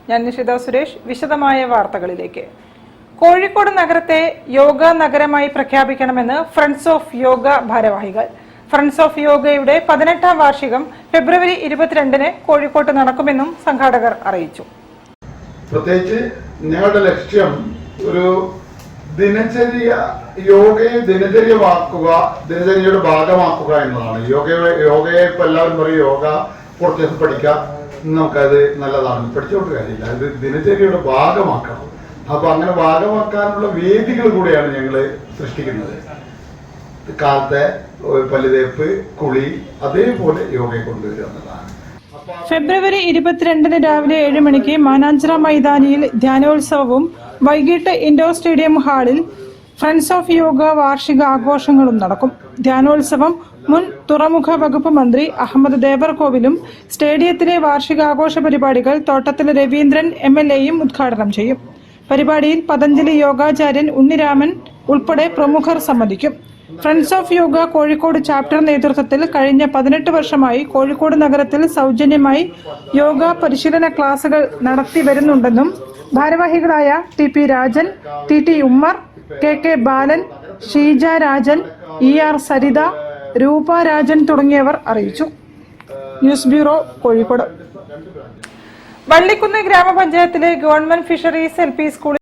ഞാൻ നിഷിത സുരേഷ്. വിശദമായ വാർത്തകളിലേക്ക്. കോഴിക്കോട് നഗരത്തെ യോഗ നഗരമായി പ്രഖ്യാപിക്കണമെന്ന് ഫ്രണ്ട്സ് ഓഫ് യോഗ ഭാരവാഹികൾ. ഫ്രണ്ട്സ് ഓഫ് യോഗയുടെ 18ാം വാർഷികം ഫെബ്രുവരി 22-ന് കോഴിക്കോട്ട് നടക്കുമെന്നും സംഘാടകർ അറിയിച്ചു. പ്രത്യേകിച്ച് ഞങ്ങളുടെ ലക്ഷ്യം ഒരു യോഗയെ ദിനചര്യമാക്കുക, ദിനചര്യയുടെ ഭാഗമാക്കുക എന്നതാണ്. യോഗയെ ഇപ്പൊ എല്ലാവരും പറയും യോഗ കുറച്ച് ദിവസം പഠിക്കാം, നമുക്കത് നല്ലതാണ്, പഠിച്ചോട്ട് കാര്യമില്ല, ഇത് ദിനചര്യയുടെ ഭാഗമാക്കണം. അപ്പൊ അങ്ങനെ ഭാഗമാക്കാനുള്ള വേദികൾ കൂടെയാണ് ഞങ്ങൾ സൃഷ്ടിക്കുന്നത്. കാലത്തെ പല്ലുതേപ്പ്, കുളി, അതേപോലെ യോഗയെ കൊണ്ടുവരിക എന്നതാണ്. ഫെബ്രുവരി 22-ന് രാവിലെ 7 മണിക്ക് മാനാഞ്ചിറ മൈതാനിയിൽ ധ്യാനോത്സവവും വൈകിട്ട് ഇൻഡോർ സ്റ്റേഡിയം ഹാളിൽ ഫ്രണ്ട്സ് ഓഫ് യോഗ വാർഷിക ആഘോഷങ്ങളും നടക്കും. ധ്യാനോത്സവം മുൻ തുറമുഖ വകുപ്പ് മന്ത്രി അഹമ്മദ് ദേവർകോവിലും സ്റ്റേഡിയത്തിലെ വാർഷികാഘോഷ പരിപാടികൾ തോട്ടത്തിൽ രവീന്ദ്രൻ MLAയും ഉദ്ഘാടനം ചെയ്യും. പരിപാടിയിൽ പതഞ്ജലി യോഗാചാര്യൻ ഉണ്ണിരാമൻ ഉൾപ്പെടെ പ്രമുഖർ സംബന്ധിക്കും. Friends of yoga Kozhikode chapter നേതൃത്വത്തിൽ കഴിഞ്ഞ 18 വർഷമായി കോഴിക്കോട് നഗരത്തിൽ സൗജന്യമായി യോഗ പരിശീലന ക്ലാസുകൾ നടത്തി വരുന്നുണ്ടെന്നും ഭാരവാഹികളായ TP Rajan, TT Ummer, KK ബാലൻ, ഷീജ രാജൻ, ER സരിത, രൂപ രാജൻ തുടങ്ങിയവർ അറിയിച്ചു. News bureau, Kozhikode. വള്ളിക്കുന്ന് ഗ്രാമപഞ്ചായത്തിലെ ഗവൺമെന്റ് ഫിഷറീസ് LP സ്കൂളിൽ